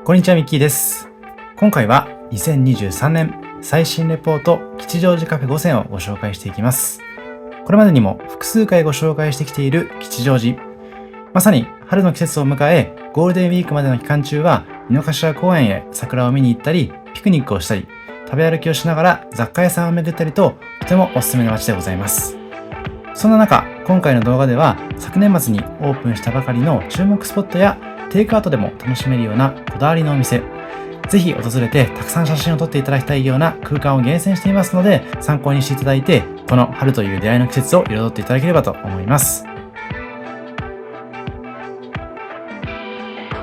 こんにちは、ミッキーです。今回は2023年最新レポート吉祥寺カフェ5選をご紹介していきます。これまでにも複数回ご紹介してきている吉祥寺。まさに春の季節を迎え、ゴールデンウィークまでの期間中は井の頭公園へ桜を見に行ったり、ピクニックをしたり、食べ歩きをしながら雑貨屋さんを巡ったりと、とてもおすすめの街でございます。そんな中、今回の動画では昨年末にオープンしたばかりの注目スポットやテイクアウトでも楽しめるようなこだわりのお店、ぜひ訪れてたくさん写真を撮っていただきたいような空間を厳選していますので、参考にしていただいて、この春という出会いの季節を彩っていただければと思います。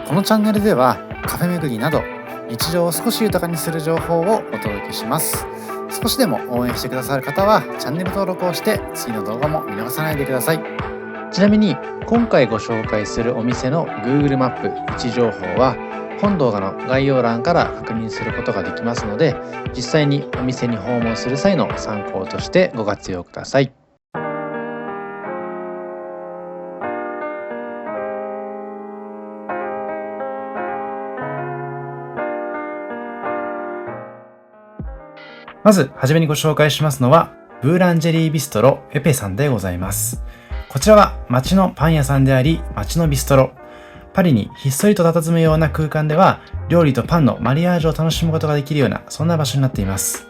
このチャンネルではカフェ巡りなど日常を少し豊かにする情報をお届けします。少しでも応援してくださる方はチャンネル登録をして次の動画も見逃さないでください。ちなみに今回ご紹介するお店の Google マップ位置情報は本動画の概要欄から確認することができますので、実際にお店に訪問する際の参考としてご活用ください。まずはじめにご紹介しますのはブーランジェリービストロエペさんでございます。こちらは街のパン屋さんであり街のビストロ。パリにひっそりと佇むような空間では料理とパンのマリアージュを楽しむことができるような、そんな場所になっています。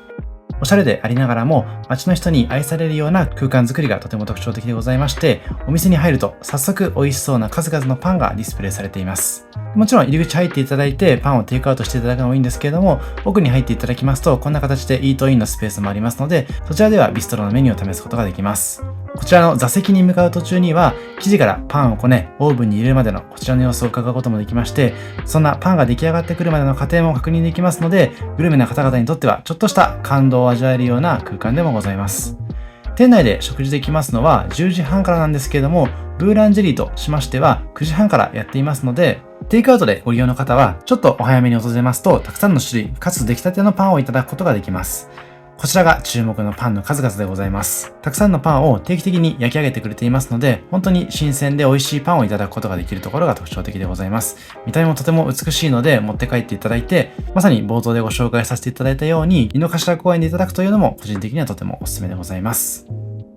おしゃれでありながらも街の人に愛されるような空間づくりがとても特徴的でございまして、お店に入ると早速美味しそうな数々のパンがディスプレイされています。もちろん入り口入っていただいてパンをテイクアウトしていただくのもいいんですけれども、奥に入っていただきますとこんな形でイートインのスペースもありますので、そちらではビストロのメニューを試すことができます。こちらの座席に向かう途中には生地からパンをこねオーブンに入れるまでのこちらの様子を伺うこともできまして、そんなパンが出来上がってくるまでの過程も確認できますので、グルメな方々にとってはちょっとした感動を味わえるような空間でもございます。店内で食事できますのは10時半からなんですけれども、ブーランジェリーとしましては9時半からやっていますので、テイクアウトでご利用の方はちょっとお早めに訪れますとたくさんの種類かつ出来たてのパンをいただくことができます。こちらが注目のパンの数々でございます。たくさんのパンを定期的に焼き上げてくれていますので、本当に新鮮で美味しいパンをいただくことができるところが特徴的でございます。見た目もとても美しいので持って帰っていただいて、まさに冒頭でご紹介させていただいたように井の頭公園でいただくというのも個人的にはとてもおすすめでございます。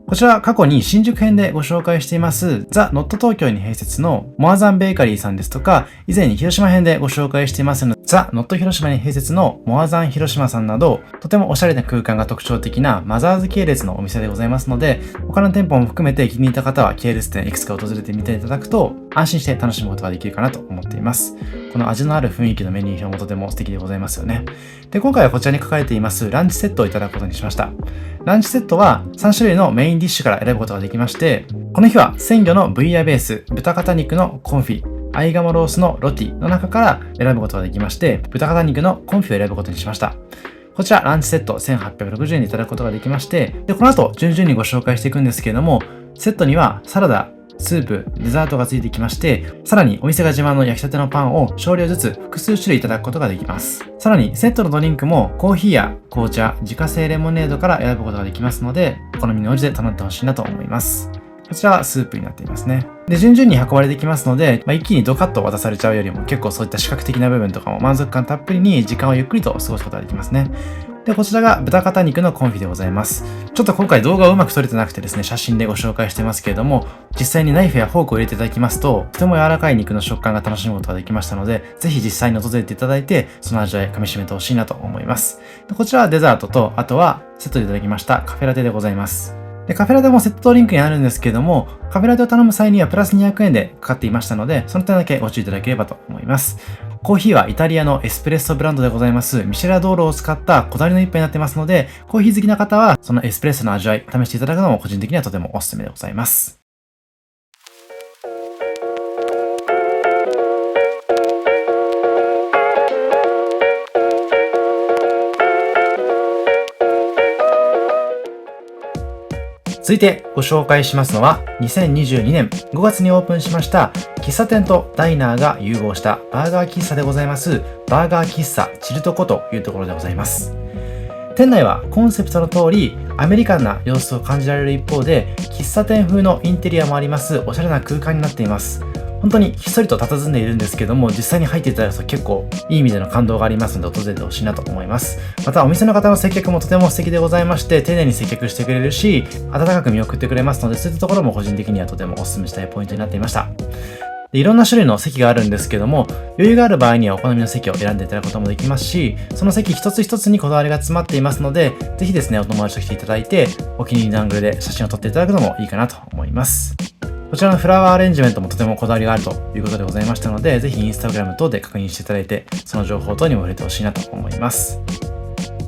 こちらは過去に新宿編でご紹介していますザ・ノット東京に併設のモアザンベーカリーさんですとか、以前に広島編でご紹介していますザ・ノット広島に併設のモアザン広島さんなど、とてもおしゃれな空間が特徴的なマザーズ系列のお店でございますので、他の店舗も含めて気に入った方は系列店いくつか訪れてみていただくと安心して楽しむことができるかなと思っています。この味のある雰囲気のメニュー表もとても素敵でございますよね。で、今回はこちらに書かれていますランチセットをいただくことにしました。ランチセットは3種類のメインディッシュから選ぶことができまして、この日は鮮魚のブイヤベース、豚肩肉のコンフィ、合鴨ロースのロティの中から選ぶことができまして、豚肩肉のコンフィを選ぶことにしました。こちらランチセット1860円でいただくことができまして、で、この後順々にご紹介していくんですけれども、セットにはサラダ、スープ、デザートがついてきまして、さらにお店が自慢の焼きたてのパンを少量ずつ複数種類いただくことができます。さらにセットのドリンクもコーヒーや紅茶、自家製レモネードから選ぶことができますので、好みの応じで頼んでほしいなと思います。こちらはスープになっていますね。で、順々に運ばれてきますので、一気にドカッと渡されちゃうよりも結構そういった視覚的な部分とかも満足感たっぷりに時間をゆっくりと過ごすことができますね。で、こちらが豚肩肉のコンフィでございます。ちょっと今回動画をうまく撮れてなくてですね、写真でご紹介してますけれども、実際にナイフやフォークを入れていただきますと、とても柔らかい肉の食感が楽しむことができましたので、ぜひ実際に訪れていただいて、その味わい噛み締めてほしいなと思います。で、こちらはデザートと、あとはセットでいただきましたカフェラテでございます。で、カフェラテもセットドリンクにあるんですけれども、カフェラテを頼む際にはプラス200円でかかっていましたので、その点だけご注意いただければと思います。コーヒーはイタリアのエスプレッソブランドでございますミシェラドーロを使ったこだわりの一杯になってますので、コーヒー好きな方はそのエスプレッソの味わい試していただくのも個人的にはとてもおすすめでございます。続いてご紹介しますのは2022年5月にオープンしました喫茶店とダイナーが融合したバーガー喫茶でございますバーガー喫茶チルトコというところでございます。店内はコンセプトの通りアメリカンな様子を感じられる一方で、喫茶店風のインテリアもありますおしゃれな空間になっています。本当にひっそりと佇んでいるんですけども、実際に入っていただくと結構いい意味での感動がありますので訪れてほしいなと思います。またお店の方の接客もとても素敵でございまして、丁寧に接客してくれるし、温かく見送ってくれますので、そういったところも個人的にはとてもお勧めしたいポイントになっていました。でいろんな種類の席があるんですけども、余裕がある場合にはお好みの席を選んでいただくこともできますし、その席一つ一つにこだわりが詰まっていますので、ぜひですね、お友達と来ていただいて、お気に入りのアングルで写真を撮っていただくのもいいかなと思います。こちらのフラワーアレンジメントもとてもこだわりがあるということでございましたので、ぜひインスタグラム等で確認していただいて、その情報等にも触れてほしいなと思います。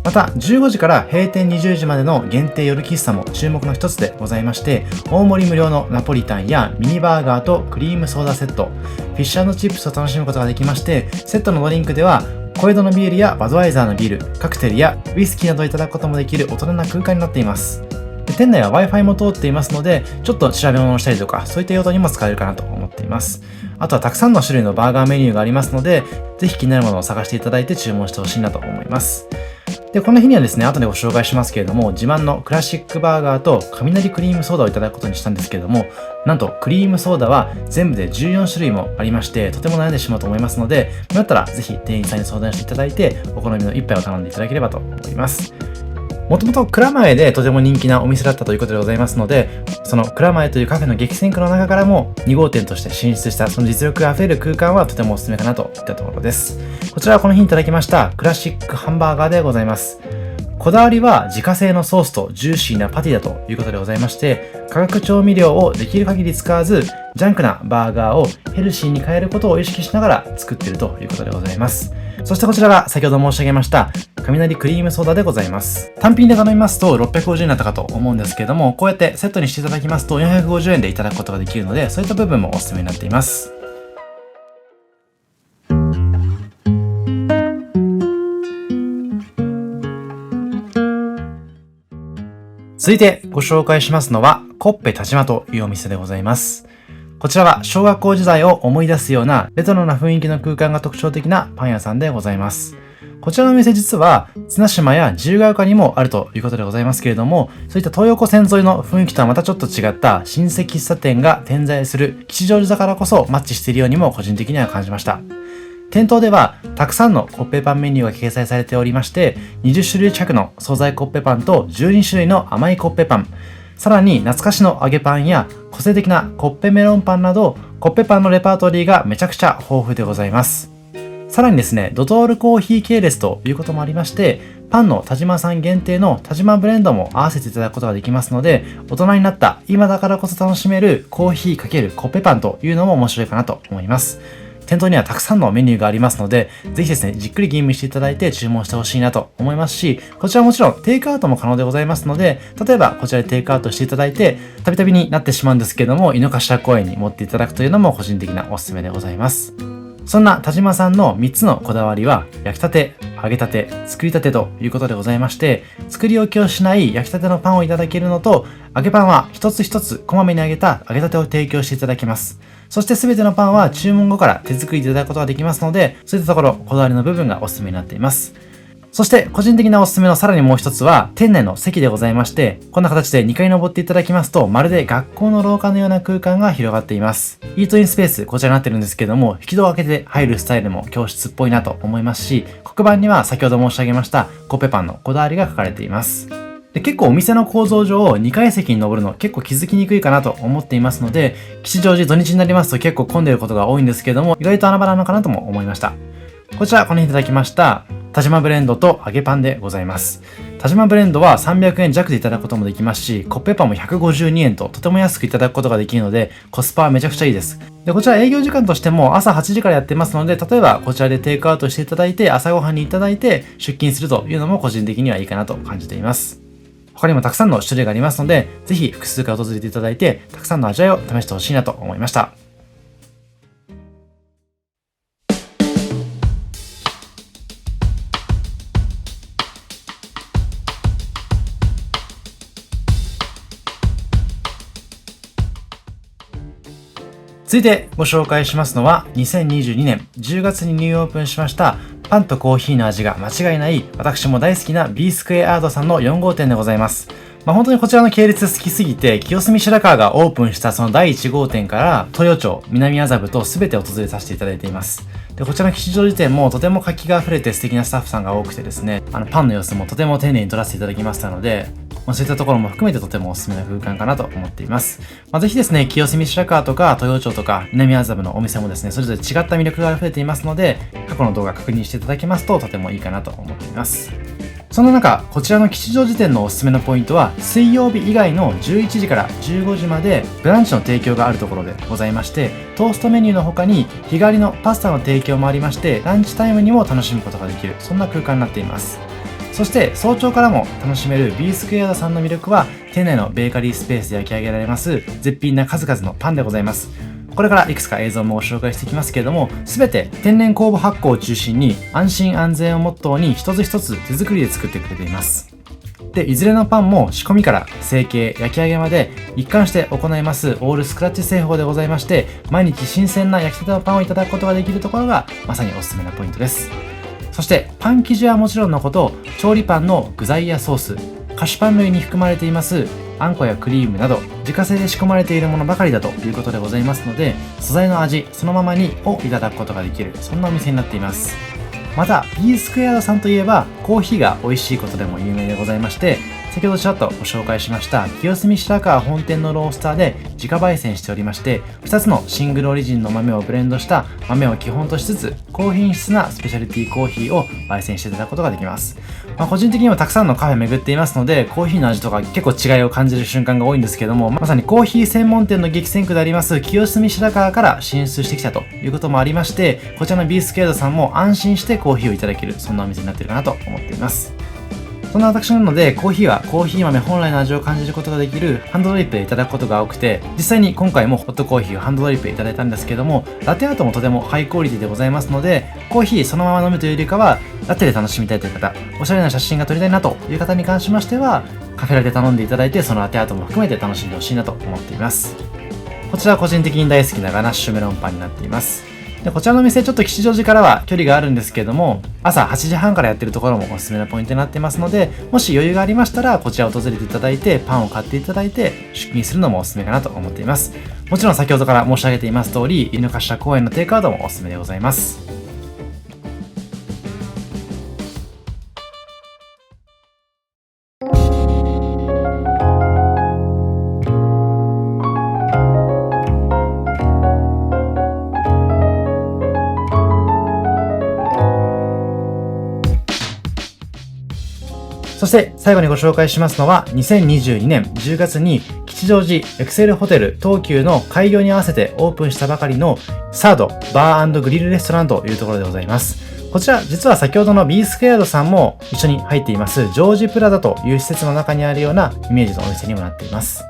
また、15時から閉店20時までの限定夜喫茶も注目の一つでございまして、大盛り無料のナポリタンやミニバーガーとクリームソーダセット、フィッシュ&チップスを楽しむことができまして、セットのドリンクでは、小江戸のビールやバドワイザーのビール、カクテルやウイスキーなどをいただくこともできる大人な空間になっています。店内は Wi-Fi も通っていますので、ちょっと調べ物をしたりとか、そういった用途にも使えるかなと思っています。あとはたくさんの種類のバーガーメニューがありますので、ぜひ気になるものを探していただいて注文してほしいなと思います。で、この日にはですね、後でご紹介しますけれども、自慢のクラシックバーガーと雷クリームソーダをいただくことにしたんですけれども、なんとクリームソーダは全部で14種類もありまして、とても悩んでしまうと思いますので、迷ったらぜひ店員さんに相談していただいて、お好みの一杯を頼んでいただければと思います。もともと蔵前でとても人気なお店だったということでございますので、その蔵前というカフェの激戦区の中からも2号店として進出したその実力あふれる空間はとてもおすすめかなといったところです。こちらはこの日にいただきましたクラシックハンバーガーでございます。こだわりは自家製のソースとジューシーなパティだということでございまして、化学調味料をできる限り使わず、ジャンクなバーガーをヘルシーに変えることを意識しながら作っているということでございます。そしてこちらが先ほど申し上げました雷クリームソーダでございます。単品で頼みますと650円だったかと思うんですけれども、こうやってセットにしていただきますと450円でいただくことができるので、そういった部分もおすすめになっています。続いてご紹介しますのはコッペ田島というお店でございます。こちらは小学校時代を思い出すようなレトロな雰囲気の空間が特徴的なパン屋さんでございます。こちらのお店実は綱島や自由が丘にもあるということでございますけれども、そういった東横線沿いの雰囲気とはまたちょっと違った新設喫茶店が点在する吉祥寺だからこそマッチしているようにも個人的には感じました。店頭ではたくさんのコッペパンメニューが掲載されておりまして、20種類近くの惣菜コッペパンと12種類の甘いコッペパン、さらに懐かしの揚げパンや個性的なコッペメロンパンなど、コッペパンのレパートリーがめちゃくちゃ豊富でございます。さらにですね、ドトールコーヒー系列ということもありまして、パンの田島さん限定の田島ブレンドも合わせていただくことができますので、大人になった今だからこそ楽しめるコーヒー×コッペパンというのも面白いかなと思います。店頭にはたくさんのメニューがありますので、ぜひですね、じっくり吟味していただいて注文してほしいなと思いますし、こちらはもちろんテイクアウトも可能でございますので、例えばこちらでテイクアウトしていただいて、たびたびになってしまうんですけども、井の頭公園に持っていただくというのも個人的なおすすめでございます。そんな田島さんの3つのこだわりは、焼きたて、揚げたて、作りたてということでございまして、作り置きをしない焼きたてのパンをいただけるのと、揚げパンは一つ一つこまめに揚げた揚げたてを提供していただきます。そして全てのパンは注文後から手作りでいただくことができますので、そういったところ、こだわりの部分がおすすめになっています。そして個人的なおすすめのさらにもう一つは店内の席でございまして、こんな形で2階に登っていただきますと、まるで学校の廊下のような空間が広がっています。イートインスペースこちらになってるんですけども、引き戸を開けて入るスタイルも教室っぽいなと思いますし、黒板には先ほど申し上げましたコッペパンのこだわりが書かれています。で、結構お店の構造上2階席に登るの結構気づきにくいかなと思っていますので、吉祥寺土日になりますと結構混んでいることが多いんですけども、意外と穴場なのかなとも思いました。こちらこの日いただきました田島ブレンドと揚げパンでございます。田島ブレンドは300円弱でいただくこともできますし、コッペパンも152円ととても安くいただくことができるので、コスパはめちゃくちゃいいです。で、こちら営業時間としても朝8時からやってますので、例えばこちらでテイクアウトしていただいて、朝ごはんにいただいて出勤するというのも個人的にはいいかなと感じています。他にもたくさんの種類がありますので、ぜひ複数回訪れていただいて、たくさんの味わいを試してほしいなと思いました。続いてご紹介しますのは、2022年10月にニューオープンしましたパンとコーヒーの味が間違いない私も大好きな B スクエアードさんの4号店でございます。本当にこちらの系列好きすぎて、清澄白河がオープンしたその第1号店から、豊町、南麻布と全て訪れさせていただいています。で、こちらの吉祥寺店もとても活気が溢れて素敵なスタッフさんが多くてですね、パンの様子もとても丁寧に撮らせていただきましたので、そういったところも含めてとてもおすすめな空間かなと思っています。ぜひですね、清澄白河とか豊町とか南麻布のお店もですね、それぞれ違った魅力が溢れていますので、過去の動画確認していただけますととてもいいかなと思っています。そんな中、こちらの吉祥寺店のおすすめのポイントは、水曜日以外の11時から15時までブランチの提供があるところでございまして、トーストメニューの他に日替わりのパスタの提供もありまして、ランチタイムにも楽しむことができる、そんな空間になっています。そして早朝からも楽しめる B スクエアドさんの魅力は、店内のベーカリースペースで焼き上げられます絶品な数々のパンでございます。これからいくつか映像もご紹介していきますけれども、すべて天然酵母発酵を中心に安心安全をモットーに一つ一つ手作りで作ってくれています。で、いずれのパンも仕込みから成形、焼き上げまで一貫して行いますオールスクラッチ製法でございまして、毎日新鮮な焼きたてのパンをいただくことができるところがまさにおすすめなポイントです。そしてパン生地はもちろんのこと、調理パンの具材やソース、菓子パン類に含まれていますあんこやクリームなど自家製で仕込まれているものばかりだということでございますので、素材の味そのままにをいただくことができる、そんなお店になっています。また B スクエアドさんといえばコーヒーが美味しいことでも有名でございまして、先ほどちらっとご紹介しました清澄白河本店のロースターで自家焙煎しておりまして、2つのシングルオリジンの豆をブレンドした豆を基本としつつ高品質なスペシャリティコーヒーを焙煎していただくことができます。個人的にはたくさんのカフェ巡っていますので、コーヒーの味とか結構違いを感じる瞬間が多いんですけども、まさにコーヒー専門店の激戦区であります清澄白河から進出してきたということもありまして、こちらの B スクエアドさんも安心してコーヒーをいただける、そんなお店になっているかなと思っています。そんな私なので、コーヒーはコーヒー豆本来の味を感じることができるハンドドリップでいただくことが多くて、実際に今回もホットコーヒーをハンドドリップでいただいたんですけども、ラテアートもとてもハイクオリティでございますので、コーヒーそのまま飲むというよりかはラテで楽しみたいという方、おしゃれな写真が撮りたいなという方に関しましては、カフェラテ頼んでいただいて、そのラテアートも含めて楽しんでほしいなと思っています。こちらは個人的に大好きなガナッシュメロンパンになっています。で、こちらのお店ちょっと吉祥寺からは距離があるんですけれども、朝8時半からやってるところもおすすめなポイントになっていますので、もし余裕がありましたらこちらを訪れていただいてパンを買っていただいて出勤するのもおすすめかなと思っています。もちろん先ほどから申し上げています通り、井の頭公園のテイクアウトもおすすめでございます。そして最後にご紹介しますのは、2022年10月に吉祥寺エクセルホテル東急の開業に合わせてオープンしたばかりのサードバー&グリルレストランというところでございます。こちら実は先ほどの B スクエアドさんも一緒に入っていますジョージプラザという施設の中にあるようなイメージのお店にもなっています。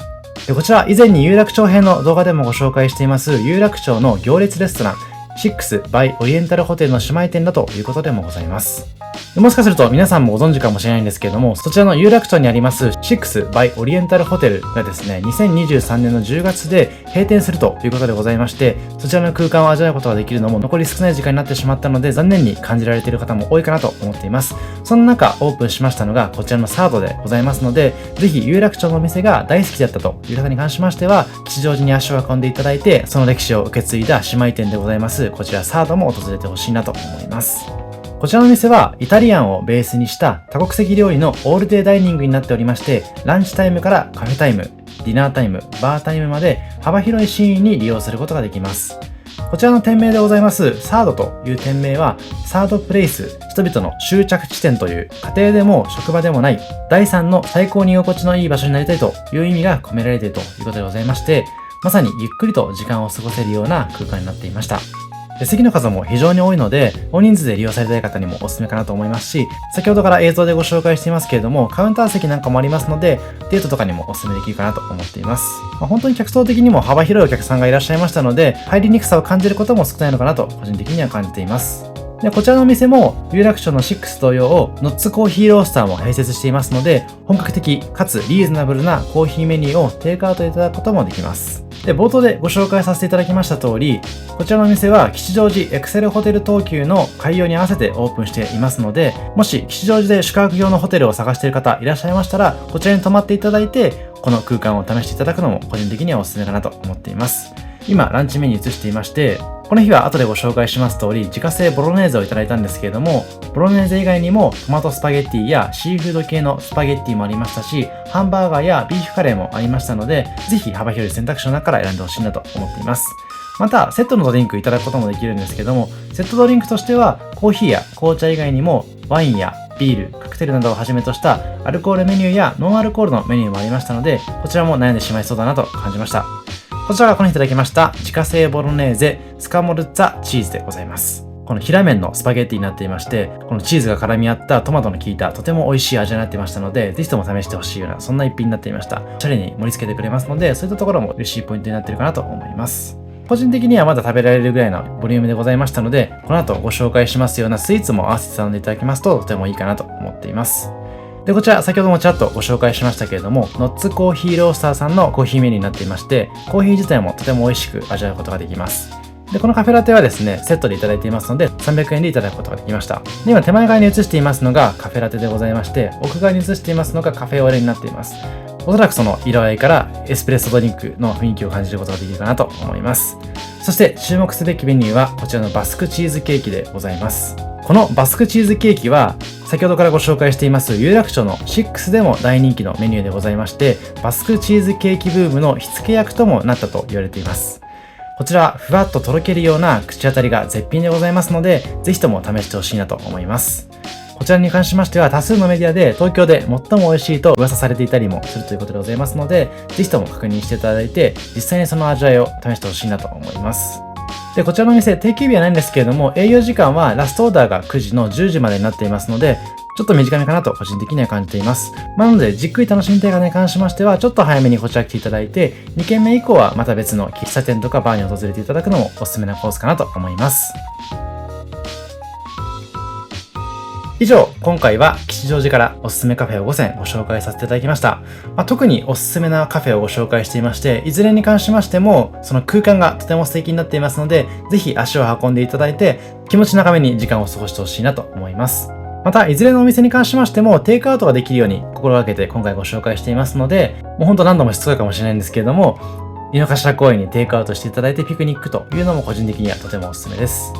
で、こちら以前に有楽町編の動画でもご紹介しています有楽町の行列レストラン6 by オリエンタルホテルの姉妹店だということでもございます。もしかすると皆さんもご存知かもしれないんですけれども、そちらの有楽町にあります6 by オリエンタルホテルがですね、2023年の10月で閉店するということでございまして、そちらの空間を味わうことができるのも残り少ない時間になってしまったので、残念に感じられている方も多いかなと思っています。その中オープンしましたのがこちらのサードでございますので、ぜひ有楽町のお店が大好きだったという方に関しましては、吉祥寺に足を運んでいただいて、その歴史を受け継いだ姉妹店でございますこちらサードも訪れてほしいなと思います。こちらの店はイタリアンをベースにした多国籍料理のオールデイダイニングになっておりまして、ランチタイムからカフェタイム、ディナータイム、バータイムまで幅広いシーンに利用することができます。こちらの店名でございますサードという店名は、サードプレイス、人々の終着地点という、家庭でも職場でもない第三の最高に居心地のいい場所になりたいという意味が込められているということでございまして、まさにゆっくりと時間を過ごせるような空間になっていました。席の数も非常に多いので、大人数で利用されたい方にもおすすめかなと思いますし、先ほどから映像でご紹介していますけれども、カウンター席なんかもありますので、デートとかにもおすすめできるかなと思っています。本当に客層的にも幅広いお客さんがいらっしゃいましたので、入りにくさを感じることも少ないのかなと個人的には感じています。で、こちらのお店も有楽町の6同様、ノッツコーヒーロースターも併設していますので、本格的かつリーズナブルなコーヒーメニューをテイクアウトいただくこともできます。で、冒頭でご紹介させていただきました通り、こちらのお店は吉祥寺エクセルホテル東急の開業に合わせてオープンしていますので、もし吉祥寺で宿泊用のホテルを探している方いらっしゃいましたら、こちらに泊まっていただいて、この空間を試していただくのも個人的にはおすすめかなと思っています。今、ランチメニュー移していまして、この日は後でご紹介します通り、自家製ボロネーゼをいただいたんですけれども、ボロネーゼ以外にもトマトスパゲッティやシーフード系のスパゲッティもありましたし、ハンバーガーやビーフカレーもありましたので、ぜひ幅広い選択肢の中から選んでほしいなと思っています。また、セットのドリンクいただくこともできるんですけども、セットドリンクとしては、コーヒーや紅茶以外にも、ワインやビール、カクテルなどをはじめとしたアルコールメニューやノンアルコールのメニューもありましたので、こちらも悩んでしまいそうだなと感じました。こちらがこの日いただきました自家製ボロネーゼスカモルッツァチーズでございます。この平麺のスパゲッティになっていまして、このチーズが絡み合ったトマトの効いたとても美味しい味になっていましたので、ぜひとも試してほしいようなそんな一品になっていました。おしゃれに盛り付けてくれますので、そういったところも嬉しいポイントになっているかなと思います。個人的にはまだ食べられるぐらいのボリュームでございましたので、この後ご紹介しますようなスイーツも合わせて頼んでいただきますととてもいいかなと思っています。で、こちら先ほどもちらっとご紹介しましたけれども、ノッツコーヒーロースターさんのコーヒーメニューになっていまして、コーヒー自体もとても美味しく味わうことができます。で、このカフェラテはですね、セットでいただいていますので、300円でいただくことができました。で、今手前側に映していますのがカフェラテでございまして、奥側に映していますのがカフェオレになっています。おそらくその色合いからエスプレッソドリンクの雰囲気を感じることができるかなと思います。そして注目すべきメニューはこちらのバスクチーズケーキでございます。このバスクチーズケーキは先ほどからご紹介しています有楽町の6でも大人気のメニューでございまして、バスクチーズケーキブームの火付け役ともなったと言われています。こちらはふわっととろけるような口当たりが絶品でございますので、ぜひとも試してほしいなと思います。こちらに関しましては多数のメディアで東京で最も美味しいと噂されていたりもするということでございますので、ぜひとも確認していただいて、実際にその味わいを試してほしいなと思います。で、こちらのお店、定休日はないんですけれども、営業時間はラストオーダーが9時の10時までになっていますので、ちょっと短めかなと個人的には感じています。なので、じっくり楽しみたい方に関しましては、ちょっと早めにこちら来ていただいて、2軒目以降はまた別の喫茶店とかバーに訪れていただくのもおすすめなコースかなと思います。以上、今回は吉祥寺からおすすめカフェを5選ご紹介させていただきました。特におすすめなカフェをご紹介していまして、いずれに関しましても、その空間がとても素敵になっていますので、ぜひ足を運んでいただいて、気持ち長めに時間を過ごしてほしいなと思います。また、いずれのお店に関しましても、テイクアウトができるように心がけて今回ご紹介していますので、もうほんと何度もしつこいかもしれないんですけれども、井の頭公園にテイクアウトしていただいてピクニックというのも個人的にはとてもおすすめです。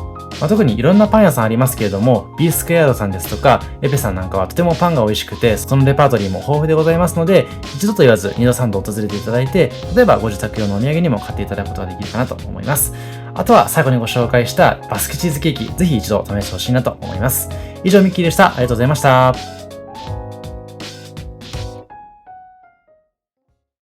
特にいろんなパン屋さんありますけれども、ビースクエアードさんですとか、エペさんなんかはとてもパンが美味しくて、そのレパートリーも豊富でございますので、一度と言わず2度3度訪れていただいて、例えばご自宅用のお土産にも買っていただくことができるかなと思います。あとは最後にご紹介したバスクチーズケーキ、ぜひ一度試してほしいなと思います。以上、ミッキーでした。ありがとうございました。